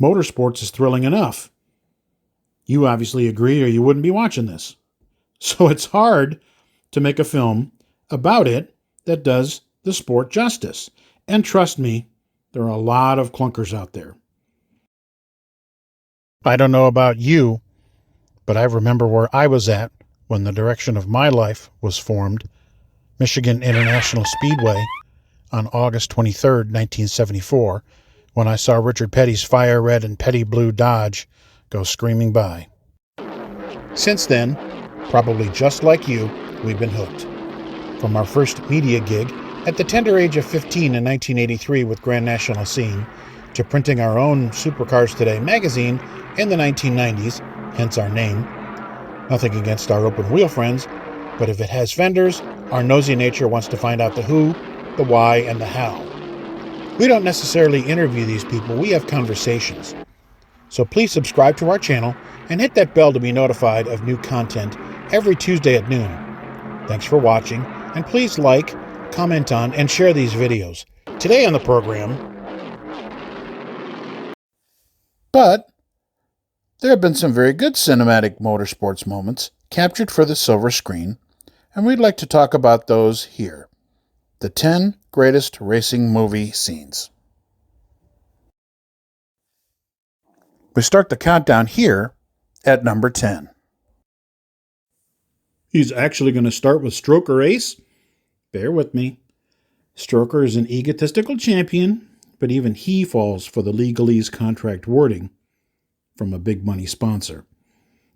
Motorsports is thrilling enough. You obviously agree or you wouldn't be watching this. So it's hard to make a film about it that does the sport justice. And trust me, there are a lot of clunkers out there. I don't know about you, but I remember where I was at when the direction of my life was formed, Michigan International Speedway, on August 23rd, 1974, when I saw Richard Petty's fire red and petty blue Dodge go screaming by. Since then, probably just like you, we've been hooked. From our first media gig at the tender age of 15 in 1983 with Grand National Scene, to printing our own Supercars Today magazine in the 1990s, hence our name. Nothing against our open wheel friends, but if it has fenders, our nosy nature wants to find out the who, the why, and the how. We don't necessarily interview these people, we have conversations. So please subscribe to our channel and hit that bell to be notified of new content every Tuesday at noon. Thanks for watching, and please like, comment on, and share these videos. Today on the program... But there have been some very good cinematic motorsports moments captured for the silver screen, and we'd like to talk about those here. The 10 greatest racing movie scenes. We start the countdown here at number 10. He's actually going to start with Stroker Ace? Bear with me. Stroker is an egotistical champion, but even he falls for the legalese contract wording from a big money sponsor.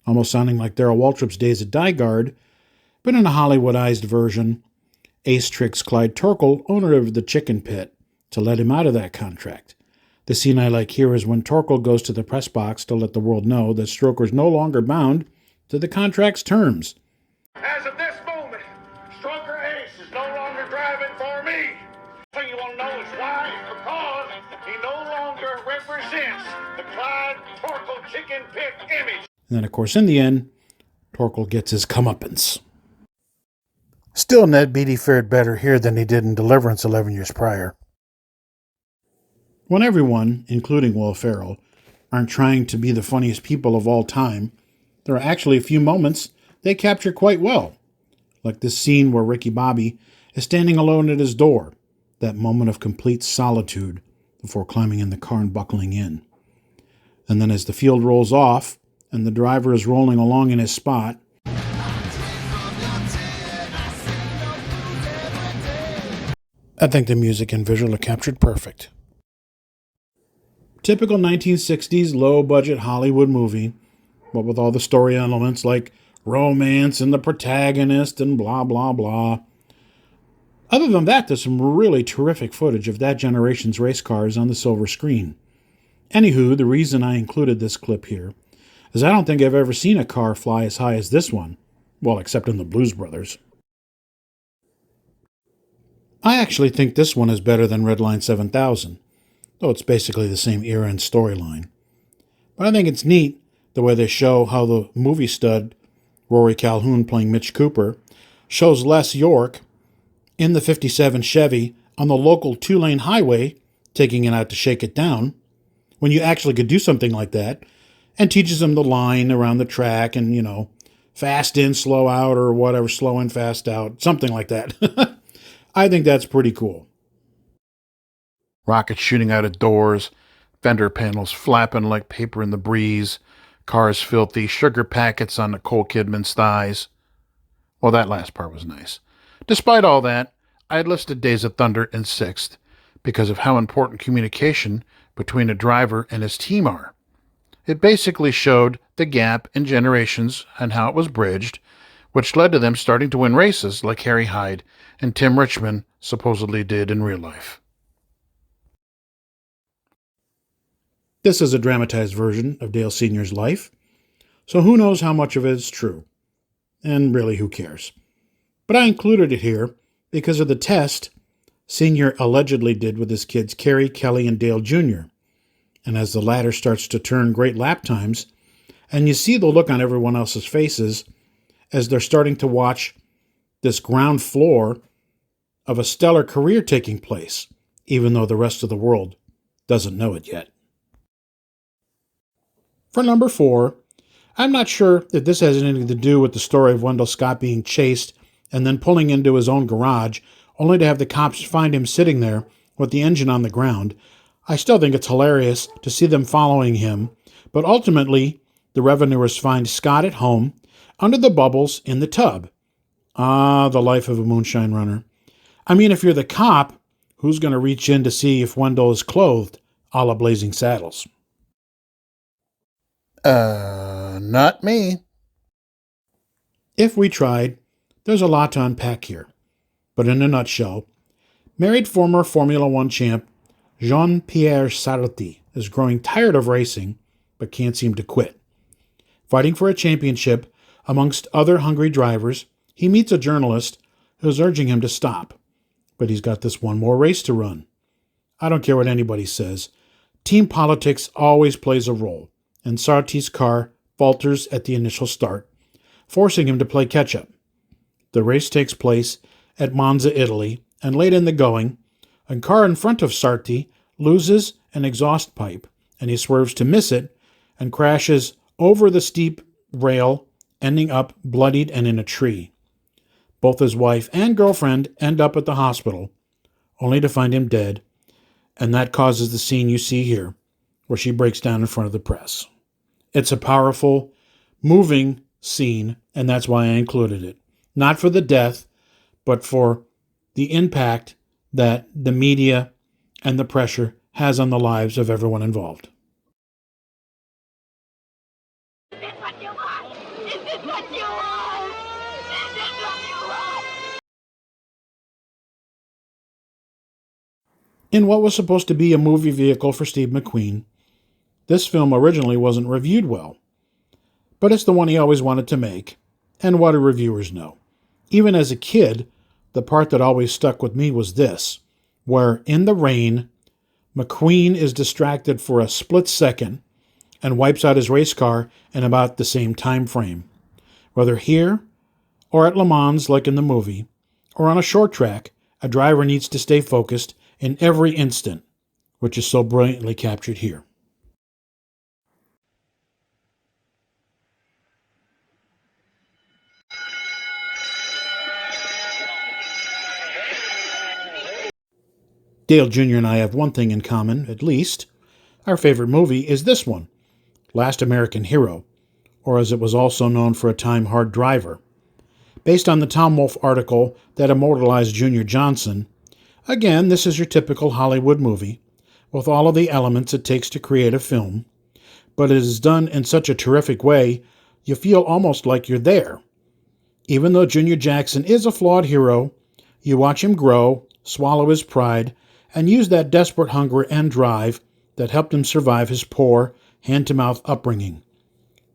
Almost sounding like Darrell Waltrip's days at Dyguard, but in a Hollywoodized version, Ace tricks Clyde Torkel, owner of the Chicken Pit, to let him out of that contract. The scene I like here is when Torkel goes to the press box to let the world know that Stroker's no longer bound to the contract's terms. As of this moment, Stroker Ace is no longer driving for me. So you want to know is why? Because he no longer represents the Clyde Torkel Chicken Pit image. And then, of course, in the end, Torkel gets his comeuppance. Still, Ned Beatty fared better here than he did in Deliverance 11 years prior. When everyone, including Will Ferrell, aren't trying to be the funniest people of all time, there are actually a few moments they capture quite well. Like this scene where Ricky Bobby is standing alone at his door, that moment of complete solitude before climbing in the car and buckling in. And then as the field rolls off and the driver is rolling along in his spot, I think the music and visual are captured perfect. Typical 1960s low-budget Hollywood movie, but with all the story elements like romance and the protagonist and blah, blah, blah. Other than that, there's some really terrific footage of that generation's race cars on the silver screen. Anywho, the reason I included this clip here is I don't think I've ever seen a car fly as high as this one. Well, except in the Blues Brothers. I actually think this one is better than Redline 7000, though it's basically the same era and storyline. But I think it's neat the way they show how the movie stud, Rory Calhoun playing Mitch Cooper, shows Les York in the 57 Chevy on the local 2-lane highway, taking it out to shake it down, when you actually could do something like that, and teaches him the line around the track and, fast in, slow out, or whatever, slow in, fast out, something like that. I think that's pretty cool. Rockets shooting out of doors, fender panels flapping like paper in the breeze, cars filthy, sugar packets on Nicole Kidman's thighs. Well, that last part was nice. Despite all that, I had listed Days of Thunder in sixth because of how important communication between a driver and his team are. It basically showed the gap in generations and how it was bridged, which led to them starting to win races like Harry Hyde and Tim Richmond supposedly did in real life. This is a dramatized version of Dale Sr.'s life, so who knows how much of it is true. And really, who cares? But I included it here because of the test Sr. allegedly did with his kids Kerry, Kelly, and Dale Jr. And as the latter starts to turn great lap times, and you see the look on everyone else's faces as they're starting to watch this ground floor of a stellar career taking place, even though the rest of the world doesn't know it yet. For number 4, I'm not sure if this has anything to do with the story of Wendell Scott being chased and then pulling into his own garage, only to have the cops find him sitting there with the engine on the ground. I still think it's hilarious to see them following him, but ultimately, the revenuers find Scott at home, under the bubbles in the tub. Ah, the life of a moonshine runner. I mean, if you're the cop, who's going to reach in to see if Wendell is clothed, a la Blazing Saddles? Not me. If we tried, there's a lot to unpack here. But in a nutshell, married former Formula One champ Jean-Pierre Sarti is growing tired of racing, but can't seem to quit. Fighting for a championship amongst other hungry drivers, he meets a journalist who's urging him to stop. But he's got this one more race to run. I don't care what anybody says. Team politics always plays a role, and Sarti's car falters at the initial start, forcing him to play catch-up. The race takes place at Monza, Italy, and late in the going, a car in front of Sarti loses an exhaust pipe, and he swerves to miss it and crashes over the steep rail, ending up bloodied and in a tree. Both his wife and girlfriend end up at the hospital, only to find him dead, and that causes the scene you see here, where she breaks down in front of the press. It's a powerful, moving scene, and that's why I included it. Not for the death, but for the impact that the media and the pressure has on the lives of everyone involved. Is this what you want? Is this what you want? Is this what you want? In what was supposed to be a movie vehicle for Steve McQueen, this film originally wasn't reviewed well. But it's the one he always wanted to make, and what do reviewers know? Even as a kid, the part that always stuck with me was this, where in the rain, McQueen is distracted for a split second and wipes out his race car in about the same time frame. Whether here or at Le Mans like in the movie, or on a short track, a driver needs to stay focused in every instant, which is so brilliantly captured here. Dale Jr. and I have one thing in common, at least. Our favorite movie is this one, Last American Hero, or as it was also known for a time, Hard Driver. Based on the Tom Wolfe article that immortalized Junior Johnson, again, this is your typical Hollywood movie, with all of the elements it takes to create a film, but it is done in such a terrific way, you feel almost like you're there. Even though Junior Jackson is a flawed hero, you watch him grow, swallow his pride, and use that desperate hunger and drive that helped him survive his poor, hand-to-mouth upbringing.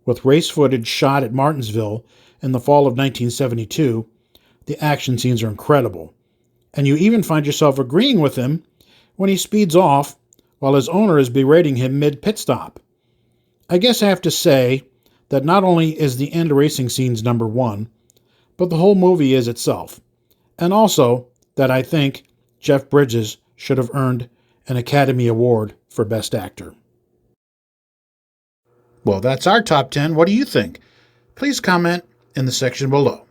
With race footage shot at Martinsville in the fall of 1972, the action scenes are incredible, and you even find yourself agreeing with him when he speeds off while his owner is berating him mid-pit stop. I guess I have to say that not only is the end racing scenes number one, but the whole movie is itself, and also that I think Jeff Bridges should have earned an Academy Award for Best Actor. Well, that's our top 10. What do you think? Please comment in the section below.